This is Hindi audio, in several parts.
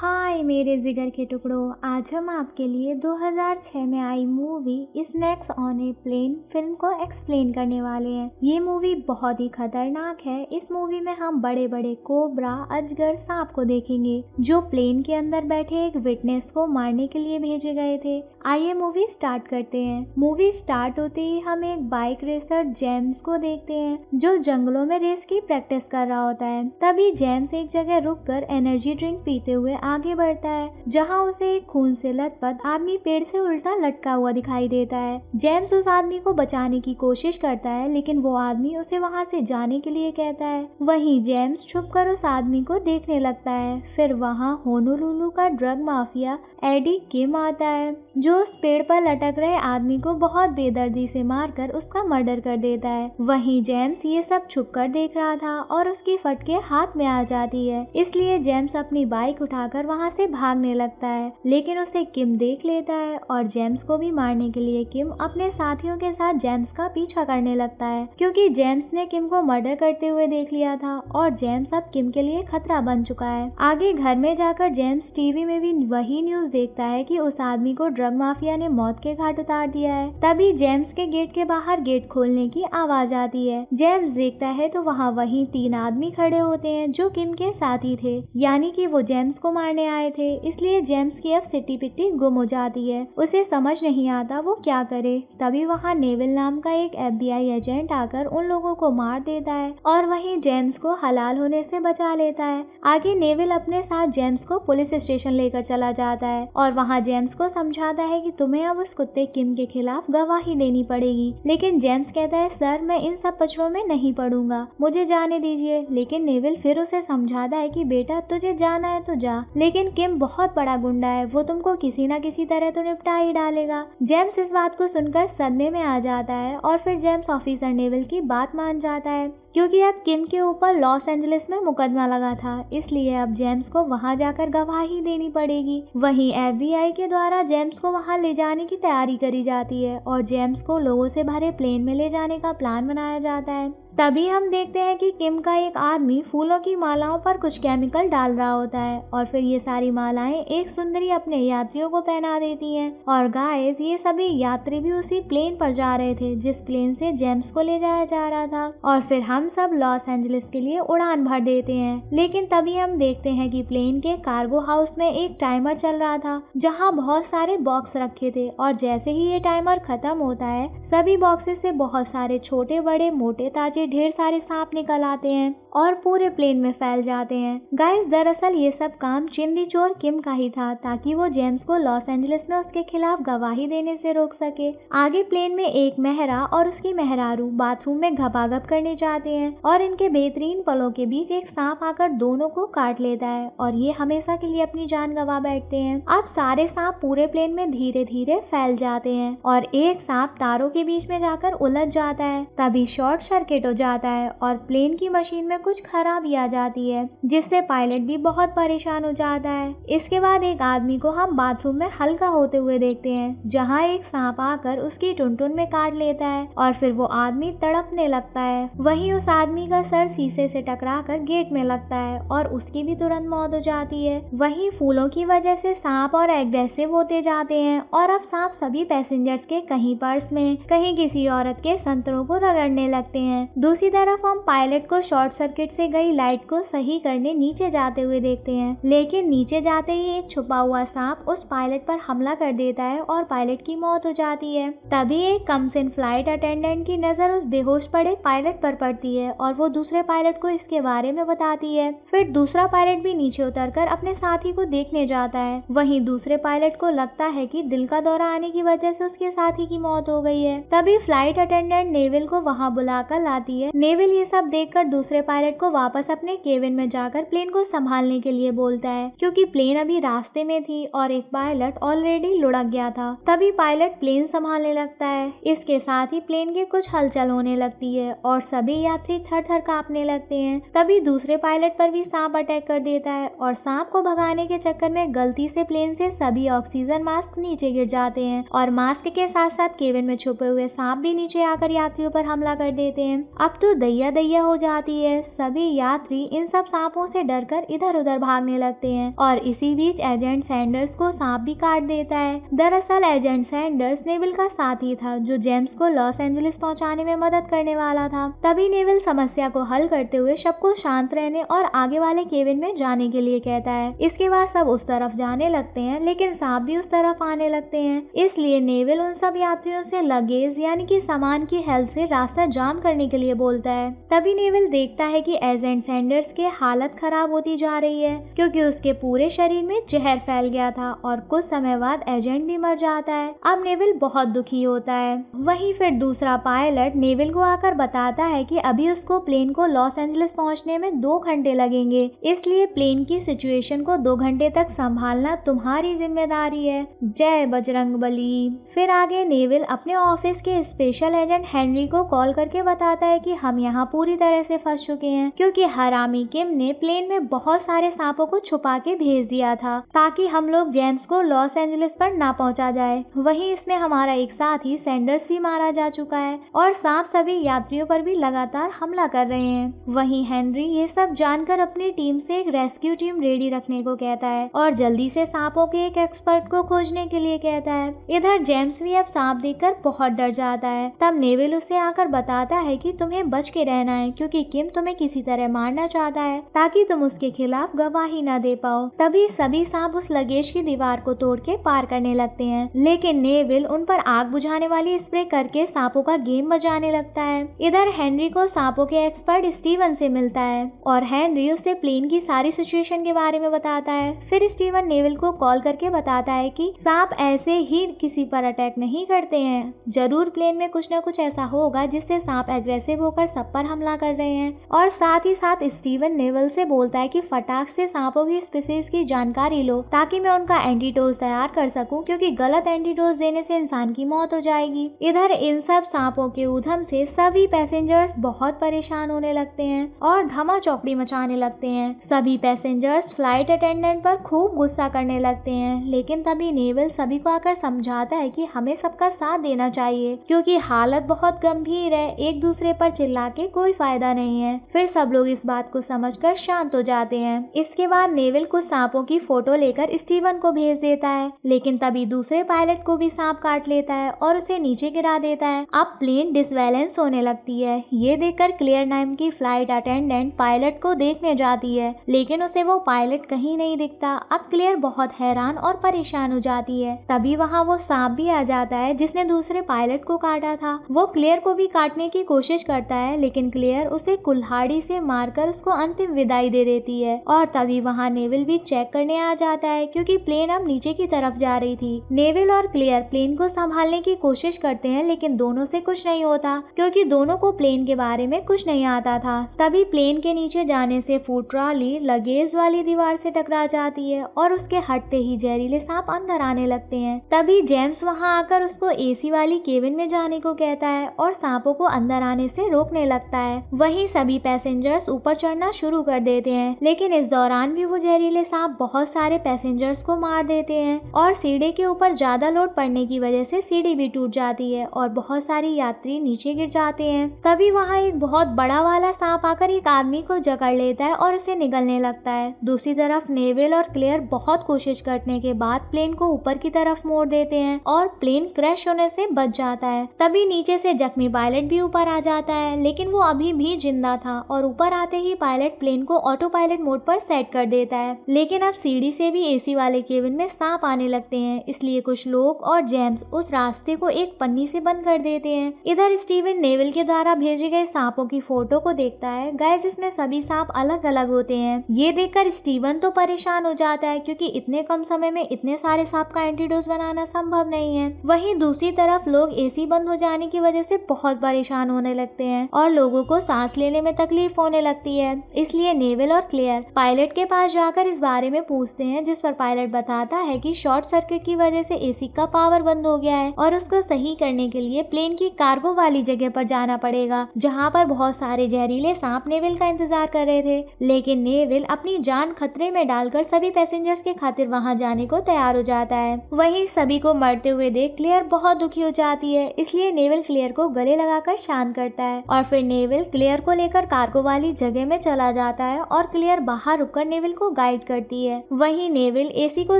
हाय मेरे जिगर के टुकड़ों, आज हम आपके लिए 2006 में आई movie snakes on a plane film को एक्सप्लेन करने वाले हैं। ये मूवी बहुत ही खतरनाक है। इस मूवी में हम बड़े बड़े कोबरा, अजगर, सांप को देखेंगे जो प्लेन के अंदर बैठे एक विटनेस को मारने के लिए भेजे गए थे। आइए मूवी स्टार्ट करते हैं। मूवी स्टार्ट होते ही हम एक बाइक रेसर जेम्स को देखते हैं जो जंगलों में रेस की प्रैक्टिस कर रहा होता है। तभी जेम्स एक जगह रुककर एनर्जी ड्रिंक पीते हुए आगे बढ़ता है जहां उसे एक खून से लथपथ आदमी पेड़ से उल्टा लटका हुआ दिखाई देता है। जेम्स उस आदमी को बचाने की कोशिश करता है लेकिन वो आदमी उसे वहां से जाने के लिए कहता है। वहीं जेम्स छुपकर उस आदमी को देखने लगता है। फिर वहां होनोलुलु का ड्रग माफिया एडी किम आता है जो उस पेड़ पर लटक रहे आदमी को बहुत बेदर्दी से मारकर उसका मर्डर कर देता है। वहीं जेम्स ये सब छुपकर देख रहा था और उसकी फटके हाथ में आ जाती है, इसलिए जेम्स अपनी बाइक उठाकर वहां से भागने लगता है। लेकिन उसे किम देख लेता है और जेम्स को भी मारने के लिए किम अपने साथियों के साथ जेम्स का पीछा करने लगता है क्योंकि जेम्स ने किम को मर्डर करते हुए देख लिया था और जेम्स अब किम के लिए खतरा बन चुका है। आगे घर में जाकर जेम्स टीवी में भी वही न्यूज देखता है कि उस आदमी को ड्रग माफिया ने मौत के घाट उतार दिया है। तभी जेम्स के गेट के बाहर गेट खोलने की आवाज आती है। जेम्स देखता है तो वहाँ वही 3 आदमी खड़े होते हैं जो किम के साथी थे, यानी कि वो जेम्स को मारने आए थे। इसलिए जेम्स की अब सिट्टी पिट्टी गुम हो जाती है। उसे समझ नहीं आता वो क्या करे। तभी वहाँ नेविल नाम का एक FBI एजेंट आकर उन लोगों को मार देता है और वहीं जेम्स को हलाल होने से बचा लेता है। आगे नेविल अपने साथ जेम्स को पुलिस स्टेशन लेकर चला जाता है और वहाँ जेम्स को समझाता है कि तुम्हें अब उस कुत्ते किम के खिलाफ गवाही देनी पड़ेगी। लेकिन जेम्स कहता है सर मैं इन सब पचड़ों में नहीं पड़ूंगा, मुझे जाने दीजिए। लेकिन नेविल फिर उसे समझाता है कि बेटा तुझे जाना है तो जा, लेकिन किम बहुत बड़ा गुंडा है, वो तुमको किसी न किसी तरह तो निपटा ही डालेगा। जेम्स इस बात को सुनकर सदमे में आ जाता है और फिर जेम्स ऑफिसर नेविल की बात मान जाता है क्योंकि अब किम के ऊपर लॉस एंजलिस में मुकदमा लगा था, इसलिए अब जेम्स को वहां जाकर गवाही देनी पड़ेगी। वहीं FBI के द्वारा जेम्स को वहां ले जाने की तैयारी करी जाती है और जेम्स को लोगों से भरे प्लेन में ले जाने का प्लान बनाया जाता है। तभी हम देखते हैं कि किम का एक आदमी फूलों की मालाओं पर कुछ केमिकल डाल रहा होता है और फिर ये सारी मालाएं एक सुंदरी अपने यात्रियों को पहना देती हैं। और गाइस ये सभी यात्री भी उसी प्लेन पर जा रहे थे जिस प्लेन से जेम्स को ले जाया जा रहा था और फिर हम सब लॉस एंजलिस के लिए उड़ान भर देते हैं। लेकिन तभी हम देखते हैं कि प्लेन के कार्गो हाउस में एक टाइमर चल रहा था जहाँ बहुत सारे बॉक्स रखे थे और जैसे ही ये टाइमर खत्म होता है सभी बॉक्सेस से बहुत सारे छोटे बड़े मोटे ताजे ढेर सारे सांप निकल आते हैं और पूरे प्लेन में फैल जाते हैं। गाइस दरअसल ये सब काम चिंदी चोर किम का ही था ताकि वो जेम्स को लॉस एंजलिस में उसके खिलाफ गवाही देने से रोक सके। आगे प्लेन में एक मेहरा और उसकी मेहरारू बाथरूम में घपाघप करने जाते हैं और इनके बेहतरीन पलों के बीच एक सांप आकर दोनों को काट लेता है और ये हमेशा के लिए अपनी जान गंवा बैठते हैं। अब सारे सांप पूरे प्लेन में धीरे धीरे फैल जाते हैं और एक सांप तारों के बीच में जाकर उलझ जाता है। तभी शॉर्ट सर्किट हो जाता है और प्लेन की मशीन में कुछ खराबी आ जाती है जिससे पायलट भी बहुत परेशान हो जाता है। इसके बाद एक आदमी को हम बाथरूम में हल्का होते हुए देखते हैं जहां एक सांप आकर उसकी टुनटुन में काट लेता है और फिर वो आदमी तड़पने लगता है। वहीं उस आदमी का सर शीशे से टकराकर गेट में लगता है और उसकी भी तुरंत मौत हो जाती है। वहीं फूलों की वजह से सांप और एग्रेसिव होते जाते हैं और अब सांप सभी पैसेंजर्स के कहीं पर्स में कहीं किसी औरत के संतरों को रगड़ने लगते हैं। दूसरी तरफ हम पायलट को शॉर्ट सर्किट से गई लाइट को सही करने नीचे जाते हुए देखते हैं, लेकिन नीचे जाते ही एक छुपा हुआ सांप उस पायलट पर हमला कर देता है और पायलट की मौत हो जाती है। तभी एक कमसिन फ्लाइट अटेंडेंट की नजर उस बेहोश पड़े पायलट पर पड़ती है और वो दूसरे पायलट को इसके बारे में बताती है। फिर दूसरा पायलट भी नीचे उतरकर अपने साथी को देखने जाता है। वहीं दूसरे पायलट को लगता है कि दिल का दौरा आने की वजह से उसके साथी की मौत हो गई है। तभी फ्लाइट अटेंडेंट नेविल को वहाँ बुलाकर लाती है। नेविल ये सब देखकर दूसरे पायलट को वापस अपने केबिन में जाकर प्लेन को संभालने के लिए बोलता है क्योंकि प्लेन अभी रास्ते में थी और एक पायलट ऑलरेडी लुढ़क गया था। तभी पायलट प्लेन संभालने लगता है। इसके साथ ही प्लेन के कुछ हलचल होने लगती है और सभी यात्री थर थर कांपने लगते हैं। तभी दूसरे पायलट पर भी सांप अटैक कर देता है और सांप को भगाने के चक्कर में गलती से प्लेन से सभी ऑक्सीजन मास्क नीचे गिर जाते हैं और मास्क के साथ साथ केबिन में छुपे हुए सांप भी नीचे आकर यात्रियों पर हमला कर देते हैं। अब तो दैया दैया हो जाती है। सभी यात्री इन सब सांपों से डरकर इधर उधर भागने लगते हैं और इसी बीच एजेंट सैंडर्स को सांप भी काट देता है। दरअसल एजेंट सैंडर्स नेविल का साथी था जो जेम्स को लॉस एंजलिस पहुंचाने में मदद करने वाला था। तभी नेविल समस्या को हल करते हुए सबको शांत रहने और आगे वाले केबिन में जाने के लिए कहता है। इसके बाद सब उस तरफ जाने लगते हैं लेकिन सांप भी उस तरफ आने लगते हैं, इसलिए नेविल उन सब यात्रियों से लगेज यानी कि सामान की हेल्प से रास्ता जाम करने के लिए बोलता है। तभी नेविल देखता है कि एजेंट सैंडर्स की हालत खराब होती जा रही है क्योंकि उसके पूरे शरीर में जहर फैल गया था और कुछ समय बाद एजेंट भी मर जाता है। अब नेविल बहुत दुखी होता है। वहीं फिर दूसरा पायलट नेविल को आकर बताता है कि अभी उसको प्लेन को लॉस एंजलिस पहुंचने में 2 घंटे लगेंगे, इसलिए प्लेन की सिचुएशन को 2 घंटे तक संभालना तुम्हारी जिम्मेदारी है। जय बजरंगबली। फिर आगे नेविल अपने ऑफिस के स्पेशल एजेंट हेनरी को कॉल करके बताता है कि हम यहाँ पूरी तरह से फंस चुके हैं क्योंकि हरामी किम ने प्लेन में बहुत सारे सांपों को छुपा के भेज दिया था ताकि हम लोग जेम्स को लॉस एंजलिस पर ना पहुंचा जाए। वहीं इसमें हमारा एक साथी सैंडर्स भी मारा जा चुका है और सांप सभी यात्रियों पर भी लगातार हमला कर रहे हैं। वहीं हेनरी ये सब जानकर अपनी टीम से एक रेस्क्यू टीम रेडी रखने को कहता है और जल्दी से सांपों के एक एक्सपर्ट को खोजने के लिए कहता है। इधर जेम्स भी अब सांप देखकर बहुत डर जाता है। तब नेविल उसे आकर बताता है कि तुम्हें बच के रहना है क्योंकि किम तुम्हें किसी तरह मारना चाहता है ताकि तुम उसके खिलाफ गवाही न दे पाओ। तभी सभी सांप उस लगेज की दीवार को तोड़ के पार करने लगते हैं लेकिन नेविल उन पर आग बुझाने वाली स्प्रे करके सांपों का गेम बजाने लगता है। इधर हेनरी को सांपों के एक्सपर्ट स्टीवन से मिलता है और हेनरी उसे प्लेन की सारी सिचुएशन के बारे में बताता है। फिर स्टीवन नेविल को कॉल करके बताता है कि सांप ऐसे ही किसी पर अटैक नहीं करते हैं, जरूर प्लेन में कुछ न कुछ ऐसा होगा जिससे सांप एग्रेसिव होकर सब पर हमला कर रहे हैं। और साथ ही साथ स्टीवन नेविल से बोलता है कि फटाक से सांपों की स्पीसीज की जानकारी लो ताकि मैं उनका एंटीडोज तैयार कर सकूं क्योंकि गलत एंटीडोज देने से इंसान की मौत हो जाएगी। इधर इन सब सांपों के उधम से सभी पैसेंजर्स बहुत परेशान होने लगते हैं और धमा चौकड़ी मचाने लगते हैं। सभी पैसेंजर्स फ्लाइट अटेंडेंट पर खूब गुस्सा करने लगते हैं लेकिन तभी नेविल सभी को आकर समझाता है कि हमें सबका साथ देना चाहिए क्योंकि हालत बहुत गंभीर है, एक दूसरे पर चिल्ला के कोई फायदा नहीं है। फिर सब लोग इस बात को समझकर शांत हो जाते हैं। इसके बाद नेविल कुछ सांपों की फोटो लेकर स्टीवन को भेज देता है लेकिन तभी दूसरे पायलट को भी सांप काट लेता है और उसे नीचे गिरा देता है। अब प्लेन डिसबैलेंस होने लगती है। ये देखकर क्लेयर नाम की फ्लाइट अटेंडेंट पायलट को देखने जाती है लेकिन उसे वो पायलट कहीं नहीं दिखता। अब क्लेयर बहुत हैरान और परेशान हो जाती है। तभी वहाँ वो सांप भी आ जाता है जिसने दूसरे पायलट को काटा था। वो क्लेयर को भी काटने की कोशिश करता है लेकिन क्लेयर उसे कुल्हाड़ी से मारकर उसको अंतिम विदाई दे देती है। और तभी वहाँ नेविल भी चेक करने आ जाता है क्योंकि प्लेन अब नीचे की तरफ जा रही थी। नेविल और क्लेयर प्लेन को संभालने की कोशिश करते हैं लेकिन दोनों से कुछ नहीं होता क्योंकि दोनों को प्लेन के बारे में कुछ नहीं आता था। तभी प्लेन के नीचे जाने से फूड ट्रॉली लगेज वाली दीवार से टकरा जाती है और उसके हटते ही जहरीले सांप अंदर आने लगते हैं। तभी जेम्स वहां आकर उसको एसी वाली केबिन में जाने को कहता है और सांपों को अंदर आने से रोकने लगता है। वहीं सभी पैसेंजर्स ऊपर चढ़ना शुरू कर देते हैं लेकिन इस दौरान भी वो जहरीले सांप बहुत सारे पैसेंजर्स को मार देते हैं और सीढ़ी के ऊपर ज्यादा लोड पड़ने की वजह से सीढ़ी भी टूट जाती है और बहुत सारी यात्री नीचे गिर जाते हैं। तभी वहाँ एक बहुत बड़ा वाला सांप आकर एक आदमी को जकड़ लेता है और उसे निगलने लगता है। दूसरी तरफ नेविल और क्लेयर बहुत कोशिश करने के बाद प्लेन को ऊपर की तरफ मोड़ देते हैं और प्लेन क्रैश होने से बच जाता है। तभी नीचे से जख्मी पायलट भी ऊपर आ जाता है लेकिन वो अभी भी जिंदा था और ऊपर आते ही पायलट प्लेन को ऑटो पायलट मोड पर सेट कर देता है। लेकिन अब सीढ़ी से भी एसी वाले केबिन में सांप आने लगते हैं इसलिए कुछ लोग और जेम्स उस रास्ते को एक पन्नी से बंद कर देते हैं। इधर स्टीवन नेविल के द्वारा भेजे गए सांपों की फोटो को देखता है गाइस, इसमें सभी सांप अलग अलग होते हैं। ये देखकर स्टीवन तो परेशान हो जाता है क्योंकि इतने कम समय में इतने सारे सांप का एंटीडोज बनाना संभव नहीं है। वहीं दूसरी तरफ लोग एसी बंद हो जाने की वजह से बहुत परेशान होने लगते हैं और लोगों को सांस लेने में तकलीफ होने लगती है। इसलिए नेविल और क्लेयर पायलट के पास जाकर इस बारे में पूछते हैं जिस पर पायलट बताता है कि शॉर्ट सर्किट की वजह से एसी का पावर बंद हो गया है और उसको सही करने के लिए प्लेन की कार्गो वाली जगह पर जाना पड़ेगा जहाँ पर बहुत सारे जहरीले सांप नेविल का इंतजार कर रहे थे। लेकिन नेविल अपनी जान खतरे में डालकर सभी पैसेंजर्स के खातिर वहाँ जाने को तैयार हो जाता है। वहीं सभी को मरते हुए देख क्लेयर बहुत दुखी हो जाती है इसलिए नेविल क्लेयर को गले लगाकर शांत करता है और फिर नेविल क्लेयर को लेकर कार्गो वाली जगह में चला जाता है और क्लेयर बाहर रुककर नेविल को गाइड करती है। वहीं नेविल एसी को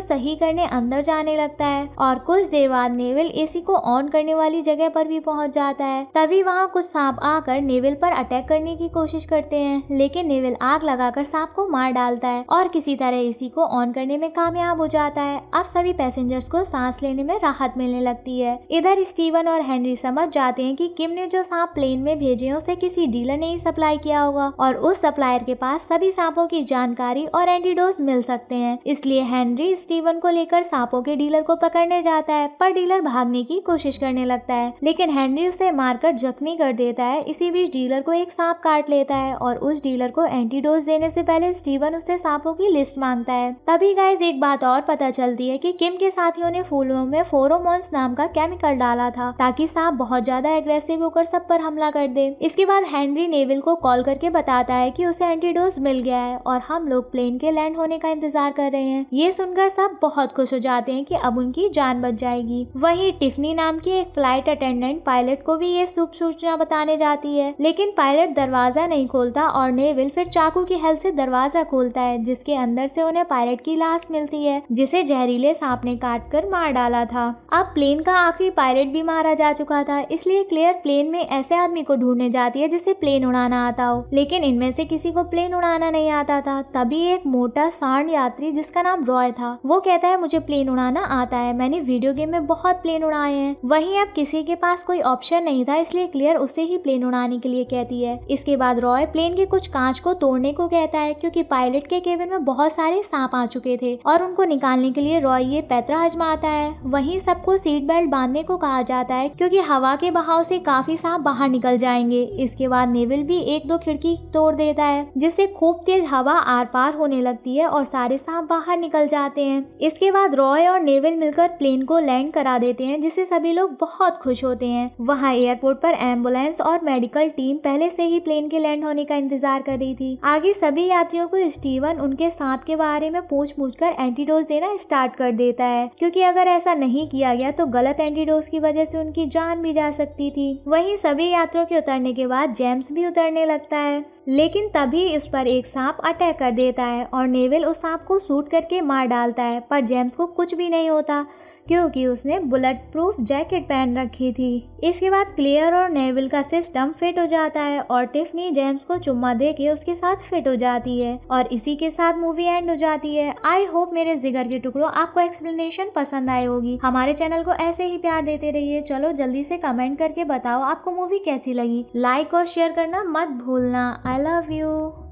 सही करने अंदर जाने लगता है और कुछ देर बाद नेविल एसी को ऑन करने वाली जगह पर भी पहुंच जाता है। तभी वहां कुछ सांप आकर नेविल पर अटैक करने की कोशिश करते हैं, लेकिन नेविल आग लगाकर सांप को मार डालता है और किसी तरह एसी को ऑन करने में कामयाब हो जाता है। अब सभी पैसेंजर्स को सांस लेने में राहत मिलने लगती है। इधर स्टीवन और हेनरी समझ जाते हैं कि किम ने जो सांप प्लेन में भेजे हैं उसे किसी डीलर ने ही सप्लाई किया होगा और उस सप्लायर के पास सभी सांपों की जानकारी और एंटीडोज मिल सकते हैं। इसलिए हेनरी स्टीवन को लेकर सांपों के डीलर को पकड़ने जाता है, पर डीलर भागने की कोशिश करने लगता है, लेकिन हेनरी उसे मारकर जख्मी कर देता है। इसी बीच डीलर को एक सांप काट लेता है और उस डीलर को एंटीडोज देने से पहले स्टीवन उससे सांपों की लिस्ट मांगता है। तभी गाइस एक बात और पता चलती है कि किम के साथियों ने फूलों में फेरोमोन्स नाम का केमिकल डाला था ताकि सांप बहुत ज्यादा एग्रेसिव होकर सब पर हमला कर दे। इसके बाद हेनरी नेविल को कॉल करके बताता है कि उसे एंटीडोज मिल गया है और हम लोग प्लेन के लैंड होने का इंतजार कर रहे हैं। ये सुनकर सब बहुत खुश हो जाते हैं कि अब उनकी जान बच जाएगी। वहीं टिफनी नाम की एक फ्लाइट अटेंडेंट पायलट को भी ये शुभ सूचना बताने जाती है, लेकिन पायलट दरवाजा नहीं खोलता और नेविल फिर चाकू की हेल्प से दरवाजा खोलता है, जिसके अंदर से उन्हें पायलट की लाश मिलती है जिसे जहरीले सांप ने काट कर मार डाला था। अब प्लेन का आखिरी पायलट भी मारा जा चुका था, इसलिए क्लेयर प्लेन में ऐसे आदमी को ढूंढने जाती है जिसे प्लेन उड़ाना आता हो, लेकिन इनमें से किसी को प्लेन उड़ाना नहीं आता था। तभी एक मोटा सांड यात्री जिसका नाम रॉय था, वो कहता है मुझे प्लेन उड़ाना आता है, मैंने वीडियो गेम में बहुत प्लेन उड़ाए हैं। वहीं अब किसी के पास कोई ऑप्शन नहीं था, इसलिए क्लेयर उसे ही प्लेन उड़ाने के लिए कहती है। इसके बाद रॉय प्लेन के कुछ कांच को तोड़ने को कहता है क्योंकि पायलट के केबिन में बहुत सारे सांप आ चुके थे और उनको निकालने के लिए रॉय ये पैतरा आजमाता है। वहीं सबको सीट बेल्ट बांधने को कहा जाता है क्योंकि हवा के बहाव से काफी सांप बाहर निकल जाएंगे। इसके बाद नेविल भी एक दो खिड़की तोड़ देता है जिससे खूब तेज हवा आर पार होने लगती है और सारे सांप बाहर निकल जाते हैं। इसके बाद रॉय और नेविल मिलकर प्लेन को लैंड करा देते हैं जिससे सभी लोग बहुत खुश होते हैं। वहाँ एयरपोर्ट पर एम्बुलेंस और मेडिकल टीम पहले से ही प्लेन के लैंड होने का इंतजार कर रही थी। आगे सभी यात्रियों को स्टीवन उनके सांप के बारे में पूछ कर एंटीडोज देना स्टार्ट कर देता है, क्योंकि अगर ऐसा नहीं किया गया तो गलत एंटीडोज की वजह से उनकी जान भी जा सकती थी। वहीं सभी यात्रियों के उतरने के बाद जेम्स भी उतरने लगता है, लेकिन तभी उस पर एक सांप अटैक कर देता है और नेविल उस सांप को शूट करके मार डालता है, पर जेम्स को कुछ भी नहीं होता क्योंकि उसने बुलेट प्रूफ जैकेट पहन रखी थी। इसके बाद क्लेयर और नेविल का सिस्टम फिट हो जाता है और टिफनी जेम्स को चुम्मा देके उसके साथ फिट हो जाती है और इसी के साथ मूवी एंड हो जाती है। आई होप मेरे जिगर के टुकड़ों आपको एक्सप्लेनेशन पसंद आई होगी। हमारे चैनल को ऐसे ही प्यार देते रहिए। चलो जल्दी से कमेंट करके बताओ आपको मूवी कैसी लगी। लाइक और शेयर करना मत भूलना। I love you.